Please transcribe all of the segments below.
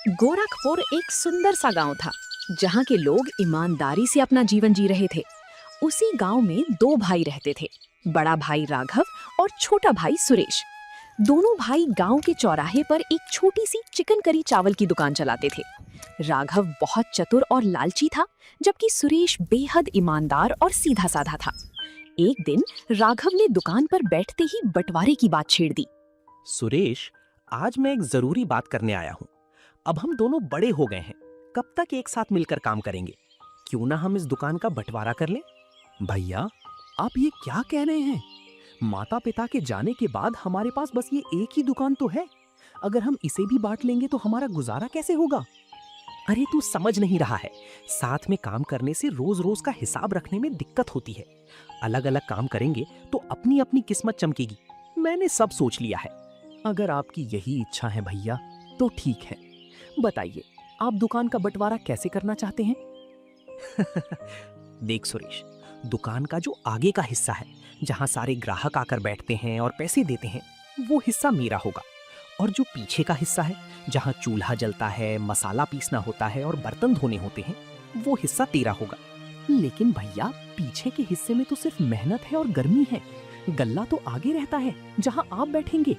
गोरखपुर एक सुंदर सा गांव था जहां के लोग ईमानदारी से अपना जीवन जी रहे थे। उसी गांव में दो भाई रहते थे, बड़ा भाई राघव और छोटा भाई सुरेश। दोनों भाई गांव के चौराहे पर एक छोटी सी चिकन करी चावल की दुकान चलाते थे। राघव बहुत चतुर और लालची था, जबकि सुरेश बेहद ईमानदार और सीधा साधा था। एक दिन राघव ने दुकान पर बैठते ही बंटवारे की बात छेड़ दी। सुरेश, आज मैं एक जरूरी बात करने आया हूँ। अब हम दोनों बड़े हो गए हैं, कब तक एक साथ मिलकर काम करेंगे? क्यों ना हम इस दुकान का बंटवारा कर लें? भैया, आप ये क्या कह रहे हैं? माता पिता के जाने के बाद हमारे पास बस ये एक ही दुकान तो है। अगर हम इसे भी बांट लेंगे तो हमारा गुजारा कैसे होगा? अरे तू समझ नहीं रहा है, साथ में काम करने से रोज रोज का हिसाब रखने में दिक्कत होती है। अलग अलग काम करेंगे तो अपनी अपनी किस्मत चमकेगी। मैंने सब सोच लिया है। अगर आपकी यही इच्छा है भैया, तो ठीक है। बताइए, आप दुकान का बंटवारा कैसे करना चाहते हैं? देख सुरेश, दुकान का जो आगे का हिस्सा है, जहां सारे ग्राहक आकर बैठते हैं और पैसे देते हैं, वो हिस्सा मेरा होगा। और जो पीछे का हिस्सा है, जहां चूल्हा जलता है, मसाला पीसना होता है और बर्तन धोने होते हैं, वो हिस्सा तेरा होगा। लेकिन भैया, पीछे के हिस्से में तो सिर्फ मेहनत है और गर्मी है। गल्ला तो आगे रहता है, जहां आप बैठेंगे।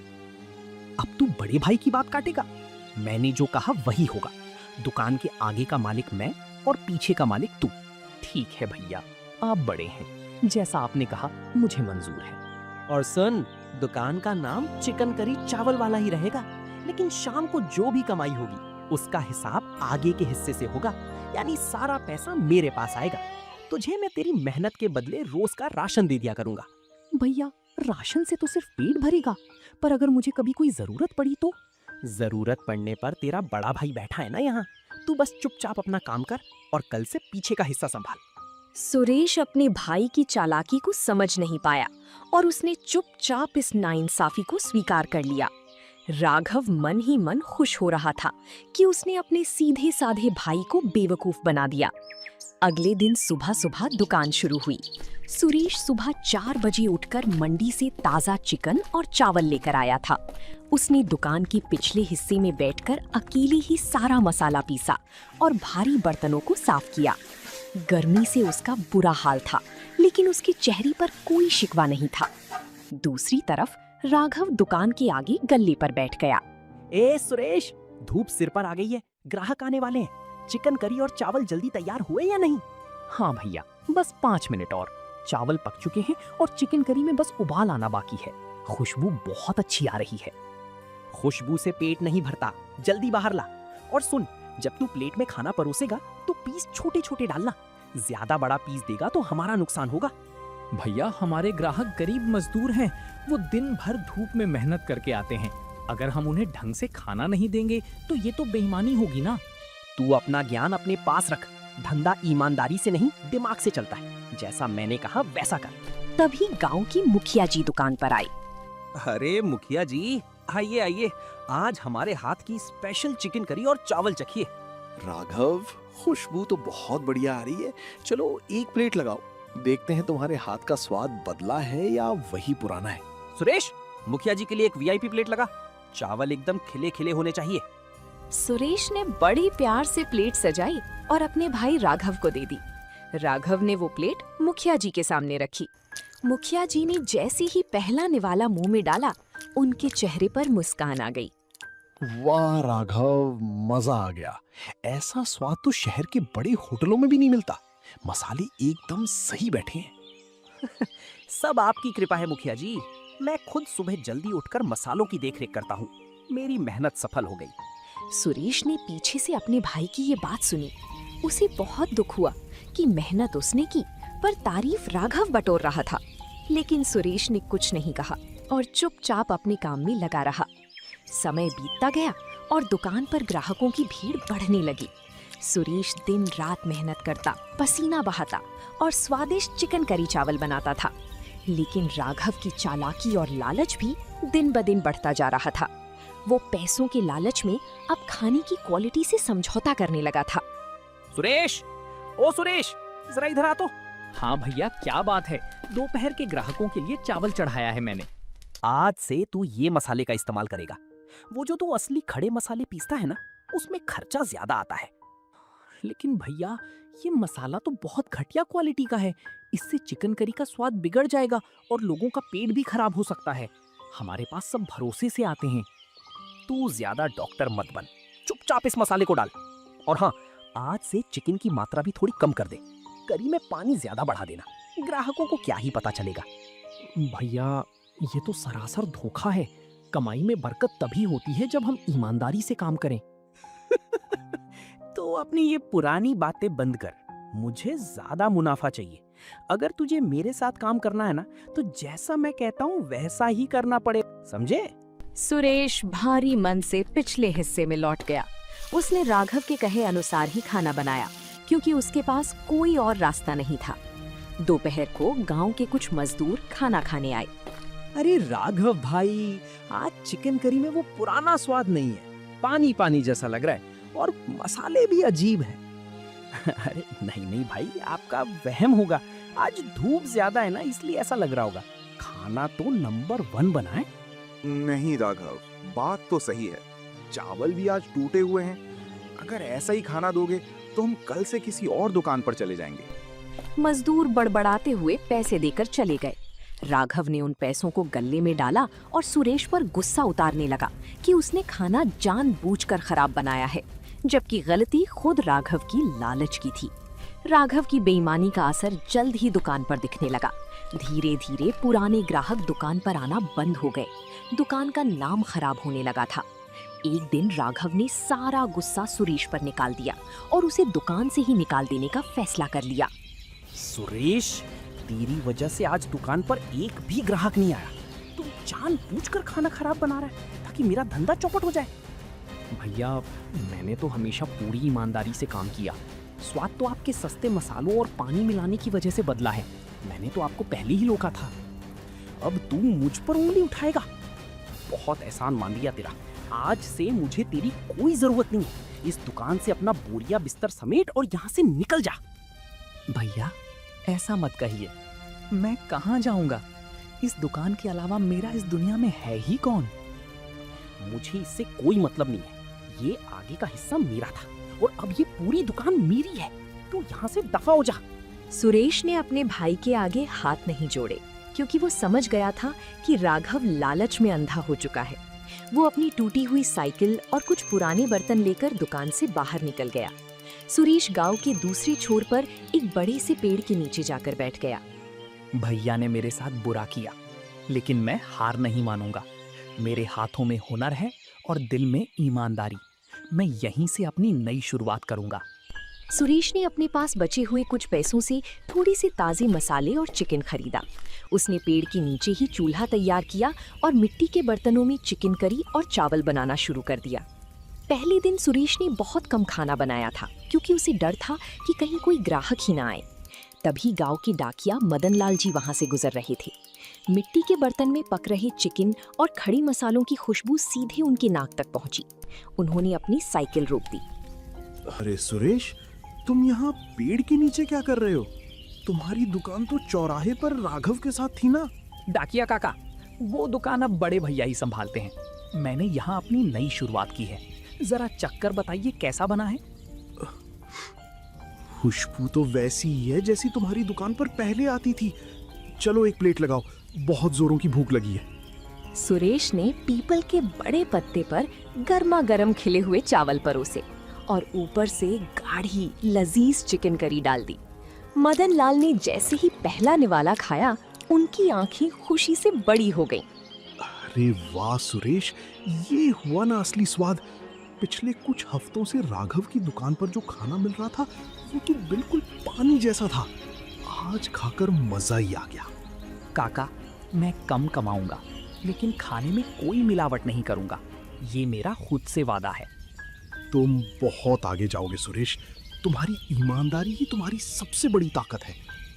अब तू बड़े भाई की बात काटेगा? मैंने जो कहा वही होगा। दुकान के आगे का मालिक मैं और पीछे का मालिक तू। ठीक है भैया, आप बड़े हैं, जैसा आपने कहा मुझे मंजूर है। और सुन, दुकान का नाम चिकन करी चावल वाला ही रहेगा, लेकिन शाम को जो भी कमाई होगी उसका हिसाब आगे के हिस्से से होगा। यानी सारा पैसा मेरे पास आएगा। तुझे मैं तेरी मेहनत के बदले रोज का राशन दे दिया करूंगा। भैया, राशन से तो सिर्फ पेट भरेगा, पर अगर मुझे कभी कोई जरूरत पड़ी तो? जरूरत पड़ने पर तेरा बड़ा भाई बैठा है ना यहाँ। तू बस चुपचाप अपना काम कर और कल से पीछे का हिस्सा संभाल। सुरेश अपने भाई की चालाकी को समझ नहीं पाया और उसने चुपचाप इस नाइंसाफी को स्वीकार कर लिया। राघव मन ही मन खुश हो रहा था कि उसने अपने सीधे साधे भाई को बेवकूफ बना दिया। अगले दिन सुबह सुबह दुकान शुरू हुई। सुरेश सुबह 4 बजे उठकर मंडी से ताज़ा चिकन और चावल लेकर आया था। उसने दुकान के पिछले हिस्से में बैठकर अकेले ही सारा मसाला पीसा और भारी बर्तनों को साफ किया। गर्मी से उसका बुरा हाल था, लेकिन उसके चेहरे पर कोई शिकवा नहीं था। दूसरी तरफ राघव दुकान के आगे गल्ले पर बैठ गया। ए सुरेश, धूप सिर पर आ गई है, ग्राहक आने वाले हैं। चिकन करी और चावल जल्दी तैयार हुए या नहीं? हाँ भैया, बस 5 मिनट और। चावल पक चुके हैं और चिकन करी में बस उबाल आना बाकी है। खुशबू बहुत अच्छी आ रही है। खुशबू से पेट नहीं भरता, जल्दी बाहर ला। और सुन, जब तू प्लेट में खाना परोसेगा तो पीस छोटे छोटे डालना। ज्यादा बड़ा पीस देगा तो हमारा नुकसान होगा। भैया, हमारे ग्राहक गरीब मजदूर हैं। वो दिन भर धूप में मेहनत करके आते हैं। अगर हम उन्हें ढंग से खाना नहीं देंगे तो ये तो बेईमानी होगी ना। तू अपना ज्ञान अपने पास रख। धंधा ईमानदारी से नहीं, दिमाग से चलता है। जैसा मैंने कहा वैसा कर। तभी गांव की मुखिया जी दुकान पर आई। अरे मुखिया जी, आइए आइए, आज हमारे हाथ की स्पेशल चिकन करी और चावल चखिए। राघव, खुशबू तो बहुत बढ़िया आ रही है। चलो एक प्लेट लगाओ, देखते हैं तुम्हारे हाथ का स्वाद बदला है या वही पुराना है। सुरेश, मुखिया जी के लिए एक वीआईपी प्लेट लगा। चावल एकदम खिले खिले होने चाहिए। सुरेश ने बड़ी प्यार से प्लेट सजाई और अपने भाई राघव को दे दी। राघव ने वो प्लेट मुखिया जी के सामने रखी। मुखिया जी ने जैसे ही पहला निवाला मुंह में डाला, उनके चेहरे पर मुस्कान आ गई। वाह राघव, मजा आ गया। ऐसा स्वाद तो शहर के बड़े होटलों में भी नहीं मिलता। मसाले एकदम सही बैठे हैं। सब आपकी कृपा है मुखिया जी। मैं खुद सुबह जल्दी उठकर मसालों की देखरेख करता हूँ। मेरी मेहनत सफल हो गई। सुरेश ने पीछे से अपने भाई की ये बात सुनी। उसे बहुत दुख हुआ कि मेहनत उसने की, पर तारीफ राघव बटोर रहा था। लेकिन सुरेश ने कुछ नहीं कहा और चुपचाप अपने काम में लगा रहा। समय बीतता गया और दुकान पर ग्राहकों की भीड़ बढ़ने लगी। सुरेश दिन रात मेहनत करता, पसीना बहाता और स्वादिष्ट चिकन करी चावल बनाता था। लेकिन राघव की चालाकी और लालच भी दिन ब दिन बढ़ता जा रहा था। वो पैसों के लालच में अब खाने की क्वालिटी से समझौता करने लगा था। सुरेश, ओ सुरेश, जरा इधर आ तो। हाँ भैया, क्या बात है? दोपहर के ग्राहकों के लिए चावल चढ़ाया है मैंने। आज से तू ये मसाले का इस्तेमाल करेगा। वो जो तू असली खड़े मसाले पीसता है ना, उसमें खर्चा ज्यादा आता है। लेकिन भैया, ये मसाला तो बहुत घटिया क्वालिटी का है। इससे चिकन करी का स्वाद बिगड़ जाएगा और लोगों का पेट भी खराब हो सकता है। हमारे पास सब भरोसे से आते हैं। तू ज्यादा डॉक्टर मत बन, चुपचाप इस मसाले को डाल। और हाँ, आज से चिकन की मात्रा भी थोड़ी कम कर दे। करी में पानी ज्यादा बढ़ा देना, ग्राहकों को क्या ही पता चलेगा। भैया, ये तो सरासर धोखा है। कमाई में बरकत तभी होती है जब हम ईमानदारी से काम करें। तो अपनी ये पुरानी बातें बंद कर, मुझे ज्यादा मुनाफा चाहिए। अगर तुझे मेरे साथ काम करना है ना, तो जैसा मैं कहता हूँ वैसा ही करना पड़े, समझे? सुरेश भारी मन से पिछले हिस्से में लौट गया। उसने राघव के कहे अनुसार ही खाना बनाया, क्योंकि उसके पास कोई और रास्ता नहीं था। दोपहर को गांव के कुछ मजदूर खाना खाने आए। अरे राघव भाई, आज चिकन करी में वो पुराना स्वाद नहीं है, पानी पानी जैसा लग रहा है और मसाले भी अजीब हैं। अरे नहीं नहीं भाई, आपका वहम होगा। आज धूप ज्यादा है ना, इसलिए ऐसा लग रहा होगा। खाना तो नंबर 1 बना है। नहीं राघव, बात तो सही है। चावल भी आज टूटे हुए हैं। अगर ऐसा ही खाना दोगे तो हम कल से किसी और दुकान पर चले जाएंगे। मजदूर बड़बड़ाते हुए पैसे देकर चले गए। राघव ने उन पैसों को गल्ले में डाला और सुरेश पर गुस्सा उतारने लगा कि उसने खाना जानबूझकर खराब बनाया है, जबकि गलती खुद राघव की लालच की थी। राघव की बेईमानी का असर जल्द ही दुकान पर दिखने लगा। धीरे धीरे पुराने ग्राहक दुकान पर आना बंद हो गए। दुकान का नाम खराब होने लगा था। एक दिन राघव ने सारा गुस्सा सुरेश पर निकाल दिया और उसे दुकान से ही निकाल देने का फैसला कर लिया। सुरेश, तेरी वजह से आज दुकान पर एक भी ग्राहक नहीं आया। तू जानबूझकर खाना खराब बना रहा है ताकि मेरा धंधा चौपट हो जाए। भैया, मैंने तो हमेशा पूरी ईमानदारी से काम किया। स्वाद तो आपके सस्ते मसालों और पानी मिलाने की वजह से बदला है। मैंने तो आपको पहले ही रोका था। अब तू मुझ पर उंगली उठाएगा? बहुत एहसान मान लिया तेरा। आज से मुझे तेरी कोई जरूरत नहीं है। इस दुकान से अपना बोरिया बिस्तर समेट और यहाँ से निकल जा। भैया, ऐसा मत कहिए। मैं कहाँ जाऊंगा? इस दुकान के अलावा मेरा इस दुनिया में है ही कौन? मुझे इससे कोई मतलब नहीं है। ये आगे का हिस्सा मेरा था और अब ये पूरी दुकान मेरी है। तू यहाँ से दफा हो जा। सुरेश ने अपने भाई के आगे हाथ नहीं जोड़े, क्योंकि वो समझ गया था कि राघव लालच में अंधा हो चुका है। वो अपनी टूटी हुई साइकिल और कुछ पुराने बर्तन लेकर दुकान से बाहर निकल गया। सुरेश गांव के दूसरे छोर पर एक बड़े से पेड़ के नीचे जाकर बैठ गया। भैया ने मेरे साथ बुरा किया, लेकिन मैं हार नहीं मानूंगा। मेरे हाथों में हुनर है और दिल में ईमानदारी। मैं यहीं से अपनी नई शुरुआत करूंगा। सुरेश ने अपने पास बचे हुए कुछ पैसों से थोड़ी सी ताज़े मसाले और चिकन खरीदा। उसने पेड़ के नीचे ही चूल्हा तैयार किया और मिट्टी के बर्तनों में चिकन करी और चावल बनाना शुरू कर दिया। पहले दिन सुरेश ने बहुत कम खाना बनाया था, क्योंकि उसे डर था कि कहीं कोई ग्राहक ही ना आए। तभी गांव के डाकिया मदन लाल जी वहां से गुजर रहे थे। मिट्टी के बर्तन में पक रहे चिकन और खड़ी मसालों की खुशबू सीधे उनके नाक तक पहुंची। उन्होंने अपनी साइकिल रोक दी। अरे सुरेश, तुम यहाँ पेड़ के नीचे क्या कर रहे हो? तुम्हारी दुकान तो चौराहे पर राघव के साथ थी ना? डाकिया काका, वो दुकान अब बड़े भैया ही संभालते हैं। मैंने यहाँ अपनी नई शुरुआत की है। जरा चक्कर बताइए कैसा बना है? खुशबू तो वैसी ही है जैसी तुम्हारी दुकान पर पहले आती थी। चलो एक प्लेट लगाओ, बहुत जोरों की भूख लगी है। सुरेश ने पीपल के बड़े पत्ते पर गर्मा गर्म खिले हुए चावल परोसे और ऊपर से गाढ़ी लजीज चिकन करी डाल दी। मदन लाल ने जैसे ही पहला निवाला खाया, उनकी आंखें खुशी से बड़ी हो गईं। अरे वाह सुरेश, ये हुआ ना असली स्वाद। पिछले कुछ हफ्तों से राघव की दुकान पर जो खाना मिल रहा था वो तो बिल्कुल पानी जैसा था। आज खाकर मजा ही आ गया। काका, मैं कम कमाऊंगा, लेकिन खाने में कोई मिलावट नहीं करूंगा। ये मेरा खुद से वादा है। तुम बहुत आगे जाओगे सुरेश। तुम्हारी ईमानदारी ही तुम्हारी सबसे बड़ी ताकत है।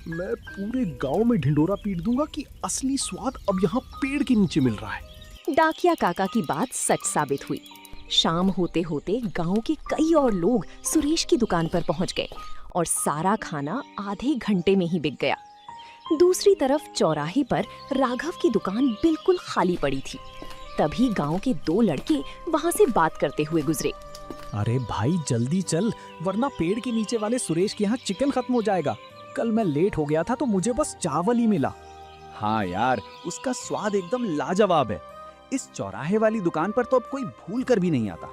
मैं पूरे गांव में ढिंडोरा पीट दूंगा कि असली स्वाद अब यहाँ पेड़ के नीचे मिल रहा है। डाकिया काका की बात सच साबित हुई। शाम होते होते गांव के कई और लोग सुरेश की दुकान पर पहुंच गए और सारा खाना आधे घंटे में ही बिक गया। दूसरी तरफ चौराहे पर राघव की दुकान बिल्कुल खाली पड़ी थी। तभी गांव के 2 लड़के वहां से बात करते हुए गुजरे। अरे भाई जल्दी चल, वरना पेड़ के नीचे वाले सुरेश के यहाँ चिकन खत्म हो जाएगा। कल मैं लेट हो गया था तो मुझे बस चावल ही मिला। हाँ यार, उसका स्वाद एकदम लाजवाब है। इस चौराहे वाली दुकान पर तो अब कोई भूल कर भी नहीं आता।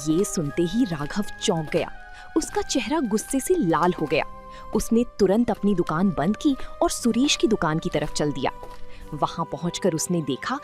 ये सुनते ही राघव चौंक गया। उसका चेहरा गुस्से से लाल हो गया। उसने तुरंत अपनी दुकान बंद की और सुरेश की दुकान की तरफ चल दिया। वहां पहुंचकर उसने देखा